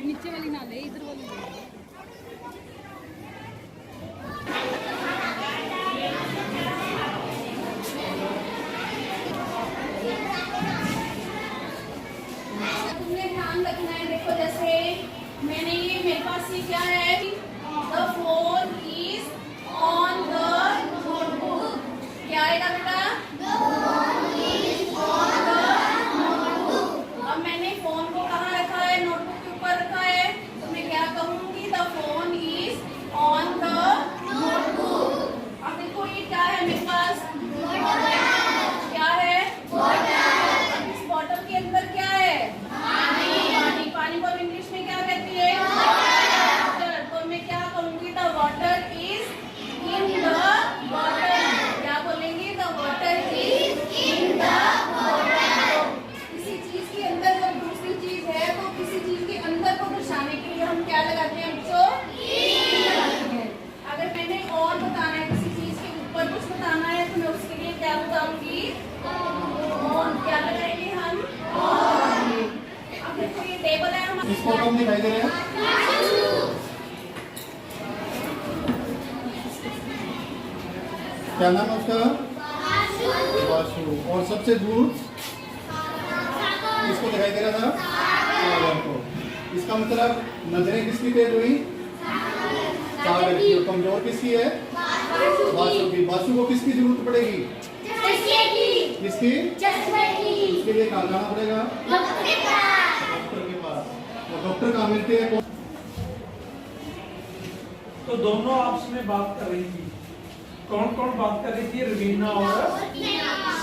नीचे वाली ना ले, इधर वाली ले। तुमने ध्यान रखना है। देखो जैसे मैंने ये मेरे पास ये क्या है, the phone is on the notebook. क्या आएगा बेटा? अब मैंने फोन को कहाँ रखा है? नोटबुक के ऊपर रखा है, तो मैं क्या कहूँगी? The phone is on the notebook. अब देखो ये क्या है मेरे पास? क्या है? अब इस बॉटल के अंदर क्या है? पानी। पानी को इंग्लिश में क्या कहती है? वाटर। तो मैं क्या कहूँगी? The water is in the bottle. क्या बोलेंगे? The water is in the bottle. किसी चीज के अंदर जब दूसरी चीज है तो किसी चीज के अंदर को दर्शाने के लिए हम क्या लगाते हैं बच्चों? लगाते हैं। अगर मैंने और बताना है, किसी चीज के ऊपर कुछ बताना है, तो मैं उसके लिए क्या बताऊंगी? ऑन। क्या लगाएंगे हम? ऑन। अब देखो ये टेबल है हमारा। इसको कब दिखाई दे रहे हैं? क्या नाम है उसका? वासु। और सबसे दूर इसको दिखाई दे रहा था? सागर को। इसका मतलब नजरें किसकी तेज हुई? सागर की। और कमजोर किसकी है? वासु की। वासु को किसकी जरूरत पड़ेगी? किसकी? इसके लिए कहाँ जाना पड़ेगा? डॉक्टर के पास। और डॉक्टर कहाँ मिलते हैं? तो दोनों आपस में बात कर रही थी। कौन कौन बात कर रही थी? रवीना और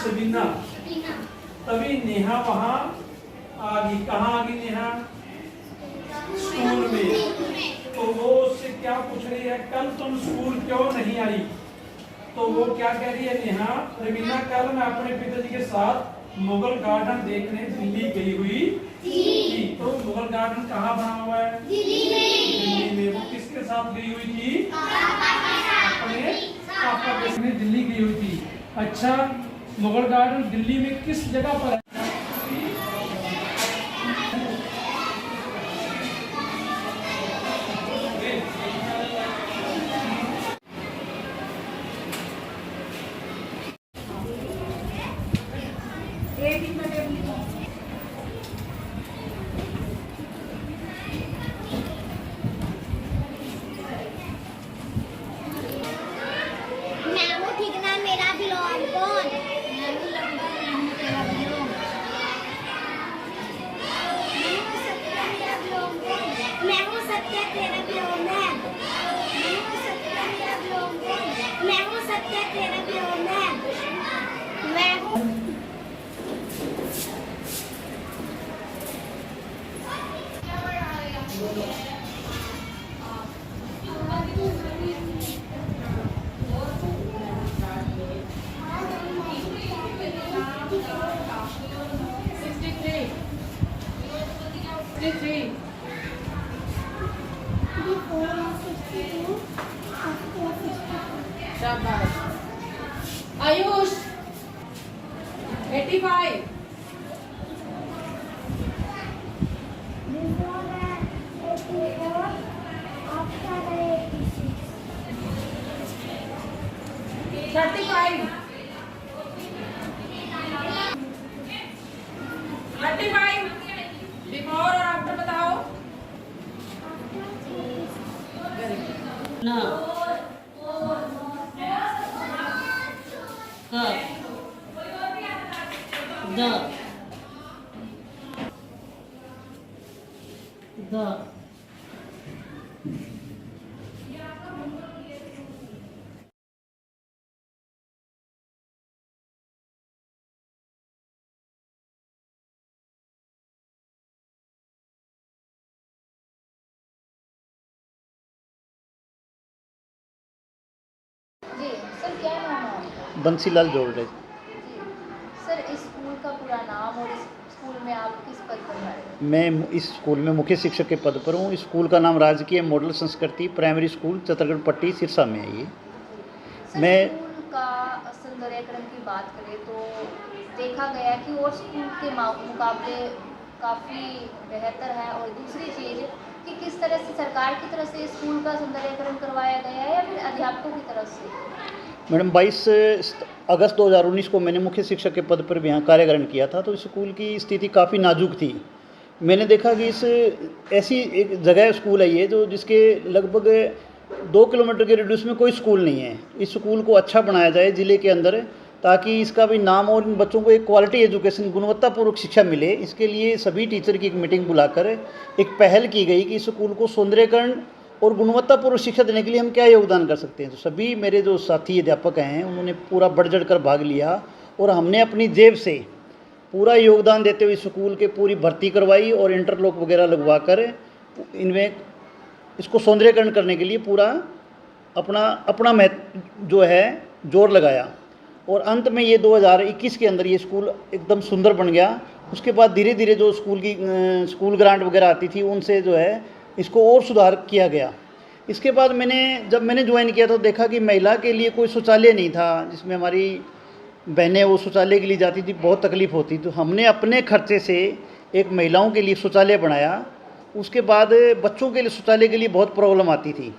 सबीना। तभी नेहा वहां आ गई। कहाँ आ गई नेहा? स्कूल में। तो वो उससे क्या पूछ रही है? कल तुम स्कूल क्यों नहीं आई? तो वो क्या कह रही है नेहा? रवीना, कल मैं अपने पिताजी के साथ मुगल गार्डन देखने दिल्ली गई हुई थी। तो मुगल गार्डन कहाँ बना हुआ है? दिल्ली में। वो किसके साथ गई हुई थी? अपने पापा के साथ दिल्ली गई हुई थी। अच्छा, मुगल गार्डन दिल्ली में किस जगह पर है? आयुष 85। बिफोर और आफ्टर बताओ ना। बंसीलाल जोड़े। सर, इस स्कूल का पूरा नाम और इस स्कूल में आप किस पद पर हैं? मैं इस स्कूल में मुख्य शिक्षक के पद पर हूँ। इस स्कूल का नाम राजकीय मॉडल संस्कृति प्राइमरी स्कूल चतरगढ़ पट्टी सिरसा में है ये। सर, मैं स्कूल का सौंदर्यीकरण की बात करें तो देखा गया कि और स्कूल के मुकाबले काफ़ी बेहतर है। और दूसरी चीज़ कि किस तरह से सरकार की तरफ से स्कूल का सौंदर्यीकरण करवाया गया है या फिर अध्यापकों की तरफ से? मैडम 22 अगस्त 2019 को मैंने मुख्य शिक्षक के पद पर भी यहाँ कार्य किया था। तो इस स्कूल की स्थिति काफ़ी नाजुक थी। मैंने देखा कि इस ऐसी एक जगह स्कूल है ये जो जिसके लगभग 2 किलोमीटर के रेडियस में कोई स्कूल नहीं है। इस स्कूल को अच्छा बनाया जाए ज़िले के अंदर, ताकि इसका भी नाम और इन बच्चों को एक क्वालिटी एजुकेशन गुणवत्तापूर्वक शिक्षा मिले। इसके लिए सभी टीचर की एक मीटिंग बुलाकर एक पहल की गई कि इस स्कूल को सौंदर्यीकरण और गुणवत्तापूर्वक शिक्षा देने के लिए हम क्या योगदान कर सकते हैं। तो सभी मेरे जो साथी अध्यापक हैं उन्होंने पूरा बढ़ चढ़ कर भाग लिया और हमने अपनी जेब से पूरा योगदान देते हुए स्कूल के पूरी भर्ती करवाई और इंटरलॉक वगैरह लगवा कर इनमें इसको सौंदर्यीकरण करने के लिए पूरा अपना जो है जोर लगाया। और अंत में ये 2021 के अंदर ये स्कूल एकदम सुंदर बन गया। उसके बाद धीरे धीरे जो स्कूल ग्रांट वगैरह आती थी उनसे जो है इसको और सुधार किया गया। इसके बाद जब मैंने ज्वाइन किया तो देखा कि महिला के लिए कोई शौचालय नहीं था, जिसमें हमारी बहनें वो शौचालय के लिए जाती थी, बहुत तकलीफ़ होती। तो हमने अपने खर्चे से एक महिलाओं के लिए शौचालय बनाया। उसके बाद बच्चों के लिए शौचालय के लिए बहुत प्रॉब्लम आती थी।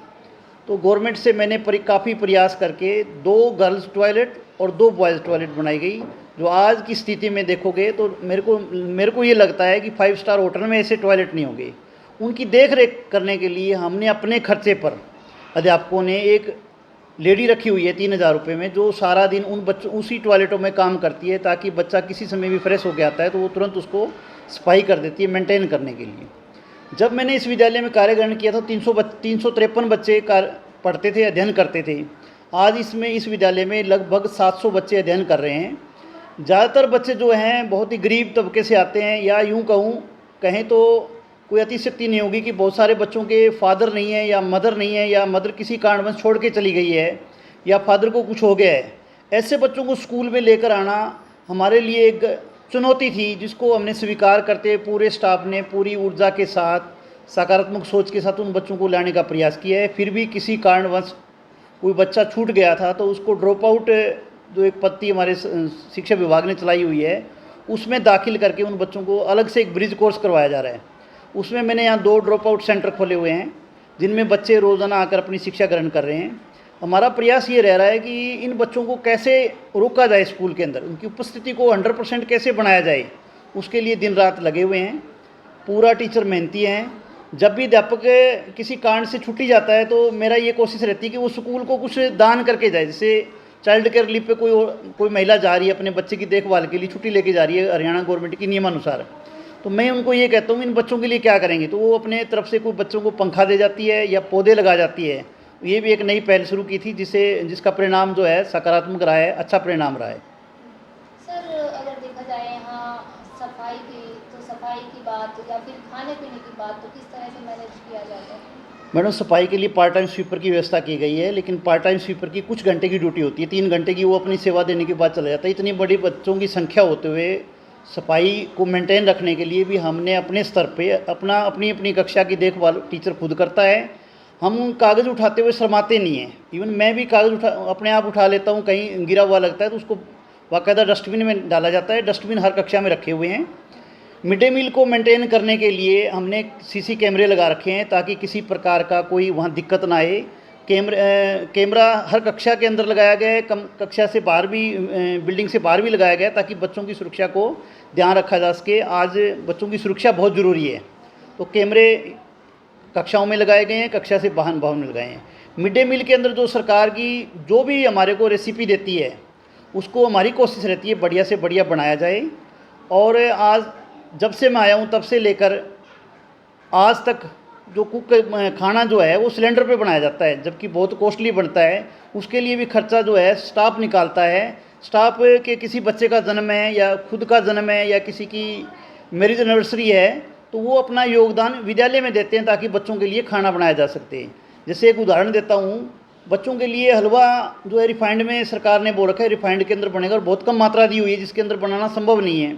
तो गवर्नमेंट से मैंने काफ़ी प्रयास करके 2 गर्ल्स टॉयलेट और 2 बॉयज़ टॉयलेट बनाई गई। जो आज की स्थिति में देखोगे तो मेरे को ये लगता है कि 5 स्टार होटल में ऐसे टॉयलेट नहीं होंगे। उनकी देख रेख करने के लिए हमने अपने खर्चे पर अध्यापकों ने एक लेडी रखी हुई है 3000 रुपये में, जो सारा दिन उन बच्चों उसी टॉयलेटों में काम करती है, ताकि बच्चा किसी समय भी फ्रेश होकर आता है तो वो तुरंत उसको सफाई कर देती है मेंटेन करने के लिए। जब मैंने इस विद्यालय में कार्य ग्रहण किया था 353 बच्चे पढ़ते थे, अध्ययन करते थे। आज इस विद्यालय में लगभग 700 बच्चे अध्ययन कर रहे हैं। ज़्यादातर बच्चे जो हैं बहुत ही गरीब तबके से आते हैं, या यूँ कहें तो कोई अतिशक्ति नहीं होगी कि बहुत सारे बच्चों के फादर नहीं है या मदर नहीं है, या मदर किसी कारणवश छोड़ के चली गई है, या फादर को कुछ हो गया है। ऐसे बच्चों को स्कूल में लेकर आना हमारे लिए एक चुनौती थी, जिसको हमने स्वीकार करते पूरे स्टाफ ने पूरी ऊर्जा के साथ सकारात्मक सोच के साथ उन बच्चों को लाने का प्रयास किया है। फिर भी किसी कारणवश कोई बच्चा छूट गया था तो उसको ड्रॉप आउट जो एक पद्धति हमारे शिक्षा विभाग ने चलाई हुई है उसमें दाखिल करके उन बच्चों को अलग से एक ब्रिज कोर्स करवाया जा रहा है। उसमें मैंने यहाँ 2 ड्रॉप आउट सेंटर खोले हुए हैं, जिनमें बच्चे रोज़ाना आकर अपनी शिक्षा ग्रहण कर रहे हैं। हमारा प्रयास ये रह रहा है कि इन बच्चों को कैसे रोका जाए, स्कूल के अंदर उनकी उपस्थिति को 100% कैसे बनाया जाए, उसके लिए दिन रात लगे हुए हैं। पूरा टीचर मेहनती हैं। जब भी अध्यापक किसी कारण से छुट्टी जाता है तो मेरा ये कोशिश रहती है कि वो स्कूल को कुछ दान करके जाए। जैसे चाइल्ड केयर लीव पे कोई महिला जा रही है अपने बच्चे की देखभाल के लिए, छुट्टी लेके जा रही है हरियाणा गवर्नमेंट की नियमानुसार, तो मैं उनको ये कहता हूँ इन बच्चों के लिए क्या करेंगे, तो वो अपने तरफ से कोई बच्चों को पंखा दे जाती है या पौधे लगा जाती है। ये भी एक नई पहल शुरू की थी जिसका परिणाम जो है सकारात्मक रहा है, अच्छा परिणाम रहा है। सर, अगर देखा जाए यहाँ सफाई की बात या फिर खाने पीने की बात, तो किस तरह से मैनेज किया जाता है? मैडम, सफाई के लिए पार्ट टाइम स्वीपर की व्यवस्था की गई है, लेकिन पार्ट टाइम स्वीपर की कुछ घंटे की ड्यूटी होती है, 3 घंटे की वो अपनी सेवा देने के बाद चला जाता है। इतनी बड़ी बच्चों की संख्या होते हुए सफाई को मेंटेन रखने के लिए भी हमने अपने स्तर पे अपनी कक्षा की देखभाल टीचर खुद करता है। हम कागज़ उठाते हुए शर्माते नहीं हैं। इवन मैं भी कागज़ अपने आप उठा लेता हूँ, कहीं गिरा हुआ लगता है तो उसको बाकायदा डस्टबिन में डाला जाता है। डस्टबिन हर कक्षा में रखे हुए हैं। मिड डे मील को मेंटेन करने के लिए हमने सीसी कैमरे लगा रखे हैं, ताकि किसी प्रकार का कोई वहाँ दिक्कत ना आए। कैमरा हर कक्षा के अंदर लगाया गया है, कक्षा से बाहर भी, बिल्डिंग से बाहर भी लगाया गया है, ताकि बच्चों की सुरक्षा को ध्यान रखा जा सके। आज बच्चों की सुरक्षा बहुत ज़रूरी है, तो कैमरे कक्षाओं में लगाए गए हैं, कक्षा से बाहर में लगाए हैं। मिड डे मील के अंदर जो सरकार की जो भी हमारे को रेसिपी देती है, उसको हमारी कोशिश रहती है बढ़िया से बढ़िया बनाया जाए। और आज जब से मैं आया हूँ तब से लेकर आज तक जो खाना जो है वो सिलेंडर पे बनाया जाता है, जबकि बहुत कॉस्टली बनता है। उसके लिए भी खर्चा जो है स्टाफ निकालता है। स्टाफ के किसी बच्चे का जन्म है या खुद का जन्म है या किसी की मैरिज एनिवर्सरी है, तो वो अपना योगदान विद्यालय में देते हैं, ताकि बच्चों के लिए खाना बनाया जा सकते हैं। जैसे एक उदाहरण देता हूँ, बच्चों के लिए हलवा जो है रिफाइंड में सरकार ने बोल रखा है रिफाइंड के अंदर बनेगा, और बहुत कम मात्रा दी हुई है जिसके अंदर बनाना संभव नहीं है।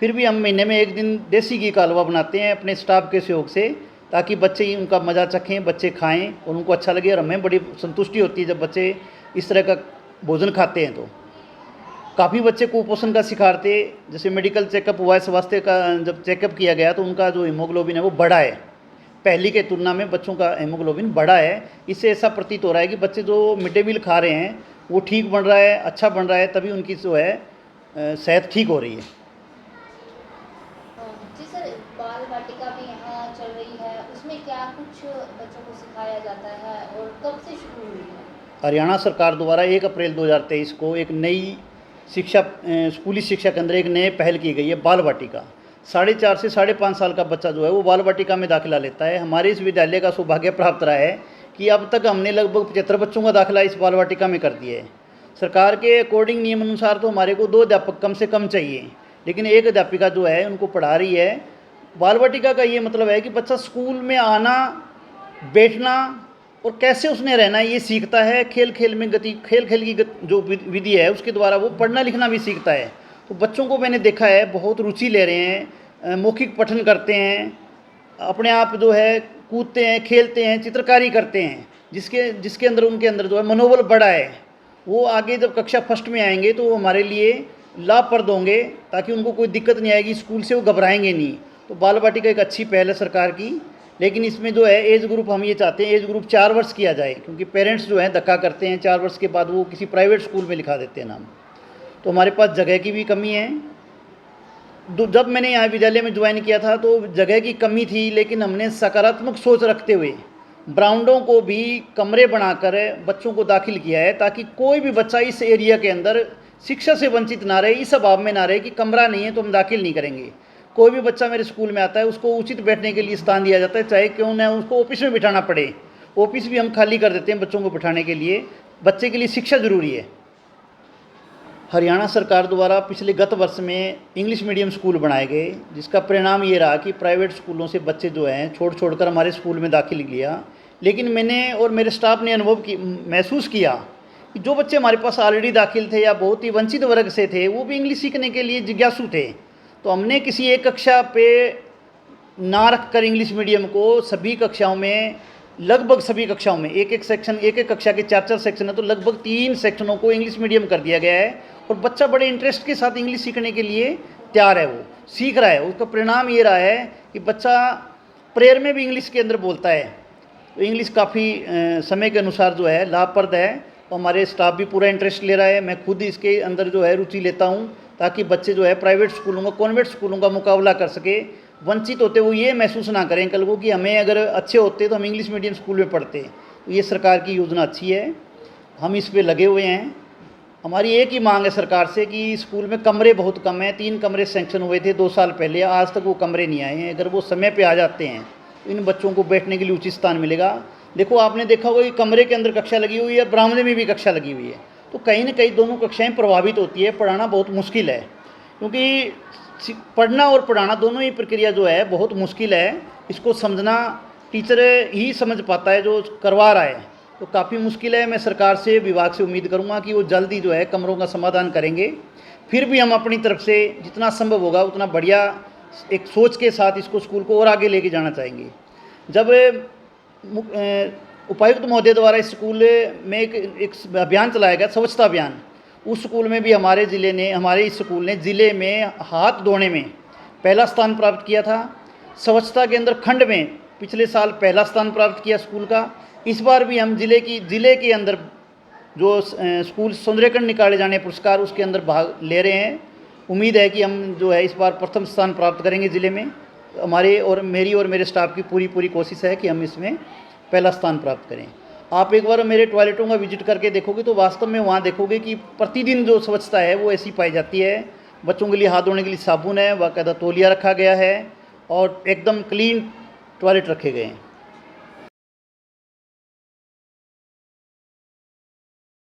फिर भी हम महीने में एक दिन देसी घी का हलवा बनाते हैं अपने स्टाफ के सहयोग से, ताकि बच्चे ही उनका मज़ा चखें, बच्चे खाएं और उनको अच्छा लगे, और हमें बड़ी संतुष्टि होती है जब बच्चे इस तरह का भोजन खाते हैं। तो काफ़ी बच्चे कुपोषण का शिकार थे। जैसे मेडिकल चेकअप हुआ है, स्वास्थ्य का जब चेकअप किया गया तो उनका जो हीमोग्लोबिन है वो बढ़ा है, पहली के तुलना में बच्चों का हीमोग्लोबिन बढ़ा है। इससे ऐसा प्रतीत हो रहा है कि बच्चे जो मिड डे मील खा रहे हैं वो ठीक बन रहा है, अच्छा बन रहा है, तभी उनकी जो है सेहत ठीक हो रही है। जी सर, बाल वाटिका भी यहाँ चल रही है, उसमें क्या कुछ बच्चों को सिखाया जाता है और कब से शुरू हुई है? हरियाणा सरकार द्वारा 1 अप्रैल 2023 को एक नई शिक्षा स्कूली शिक्षा के अंदर एक नए पहल की गई है, बाल वाटिका। 4.5 से 5.5 साल का बच्चा जो है वो बाल वाटिका में दाखिला लेता है। हमारे इस विद्यालय का सौभाग्य प्राप्त रहा है कि अब तक हमने लगभग 75 बच्चों का दाखिला इस बाल वाटिका में कर दिया है। सरकार के अकॉर्डिंग नियम अनुसार तो हमारे को 2 अध्यापक कम से कम चाहिए, लेकिन एक अध्यापिका जो है उनको पढ़ा रही है। बाल वाटिका का ये मतलब है कि बच्चा स्कूल में आना, बैठना और कैसे उसने रहना ये सीखता है। खेल खेल में गति, खेल खेल की जो विधि है उसके द्वारा वो पढ़ना लिखना भी सीखता है। तो बच्चों को मैंने देखा है बहुत रुचि ले रहे हैं, मौखिक पठन करते हैं, अपने आप जो है कूदते हैं, खेलते हैं, चित्रकारी करते हैं, जिसके अंदर उनके अंदर जो है मनोबल बढ़ा है। वो आगे जब कक्षा फर्स्ट में आएंगे तो वो हमारे लिए लाभप्रद होंगे, ताकि उनको कोई दिक्कत नहीं आएगी, स्कूल से वो घबराएंगे नहीं। तो बाल वाटिका एक अच्छी पहल है सरकार की, लेकिन इसमें जो है एज ग्रुप हम ये चाहते हैं एज ग्रुप 4 वर्ष किया जाए, क्योंकि पेरेंट्स जो हैं धक्का करते हैं, 4 वर्ष के बाद वो किसी प्राइवेट स्कूल में लिखा देते हैं नाम। तो हमारे पास जगह की भी कमी है। जब मैंने यहाँ विद्यालय में ज्वाइन किया था तो जगह की कमी थी, लेकिन हमने सकारात्मक सोच रखते हुए ब्राउंडों को भी कमरे बनाकर बच्चों को दाखिल किया है, ताकि कोई भी बच्चा इस एरिया के अंदर शिक्षा से वंचित ना रहे, इस अभाव में ना रहे कि कमरा नहीं है तो हम दाखिल नहीं करेंगे। कोई भी बच्चा मेरे स्कूल में आता है उसको उचित बैठने के लिए स्थान दिया जाता है, चाहे क्यों ना उसको ऑफिस में बिठाना पड़े। ऑफिस भी हम खाली कर देते हैं बच्चों को बिठाने के लिए। बच्चे के लिए शिक्षा ज़रूरी है। हरियाणा सरकार द्वारा पिछले गत वर्ष में इंग्लिश मीडियम स्कूल बनाए गए, जिसका परिणाम ये रहा कि प्राइवेट स्कूलों से बच्चे जो हैं छोड़ कर हमारे स्कूल में दाखिल लिया। लेकिन मैंने और मेरे स्टाफ ने महसूस किया कि जो बच्चे हमारे पास ऑलरेडी दाखिल थे या बहुत ही वंचित वर्ग से थे, वो भी इंग्लिश सीखने के लिए जिज्ञासु थे। तो हमने किसी एक कक्षा पे ना रख कर इंग्लिश मीडियम को सभी कक्षाओं में, लगभग सभी कक्षाओं में एक एक सेक्शन, एक एक कक्षा के 4-4 सेक्शन है, तो लगभग 3 सेक्शनों को इंग्लिश मीडियम कर दिया गया है। और बच्चा बड़े इंटरेस्ट के साथ इंग्लिश सीखने के लिए तैयार है, वो सीख रहा है। उसका परिणाम ये रहा है कि बच्चा प्रेयर में भी इंग्लिश के अंदर बोलता है। तो इंग्लिश काफ़ी समय के अनुसार जो है लाभप्रद है, तो हमारे स्टाफ भी पूरा इंटरेस्ट ले रहा है। मैं खुद इसके अंदर जो है रुचि लेता हूँ, ताकि बच्चे जो है प्राइवेट स्कूलों का, कॉन्वेंट स्कूलों का मुकाबला कर सके। वंचित होते वो ये महसूस ना करें कल को कि हमें अगर अच्छे होते तो हम इंग्लिश मीडियम स्कूल में पढ़ते। तो ये सरकार की योजना अच्छी है, हम इस पे लगे हुए हैं। हमारी एक ही मांग है सरकार से कि स्कूल में कमरे बहुत कम हैं। 3 कमरे सैंक्शन हुए थे 2 साल पहले, आज तक वो कमरे नहीं आए हैं। अगर वो समय पे आ जाते हैं तो इन बच्चों को बैठने के लिए उचित स्थान मिलेगा। देखो, आपने देखा होगा कि कमरे के अंदर कक्षा लगी हुई है, बरामदे में भी कक्षा लगी हुई है, तो कहीं ना कहीं दोनों कक्षाएँ प्रभावित होती है। पढ़ाना बहुत मुश्किल है, क्योंकि पढ़ना और पढ़ाना दोनों ही प्रक्रिया जो है बहुत मुश्किल है। इसको समझना टीचर ही समझ पाता है जो करवा रहा है, तो काफ़ी मुश्किल है। मैं सरकार से, विभाग से उम्मीद करूंगा कि वो जल्दी जो है कमरों का समाधान करेंगे। फिर भी हम अपनी तरफ से जितना संभव होगा उतना बढ़िया एक सोच के साथ इसको स्कूल को और आगे लेके जाना चाहेंगे। जब उपायुक्त महोदय द्वारा इस स्कूल में एक अभियान चलाया गया, स्वच्छता अभियान, उस स्कूल में भी हमारे इस स्कूल ने ज़िले में हाथ धोने में पहला स्थान प्राप्त किया था। स्वच्छता के अंदर खंड में पिछले साल पहला स्थान प्राप्त किया स्कूल का। इस बार भी हम ज़िले के अंदर जो स्कूल सौंदर्यकरण निकाले जाने पुरस्कार, उसके अंदर भाग ले रहे हैं। उम्मीद है कि हम जो है इस बार प्रथम स्थान प्राप्त करेंगे ज़िले में। हमारे और मेरी और मेरे स्टाफ की पूरी कोशिश है कि हम इसमें पहला स्थान प्राप्त करें। आप एक बार मेरे टॉयलेटों का विजिट करके देखोगे तो वास्तव में वहाँ देखोगे कि प्रतिदिन जो स्वच्छता है वो ऐसी पाई जाती है। बच्चों के लिए हाथ धोने के लिए साबुन है, बाकायदा तौलिया रखा गया है और एकदम क्लीन टॉयलेट रखे गए हैं।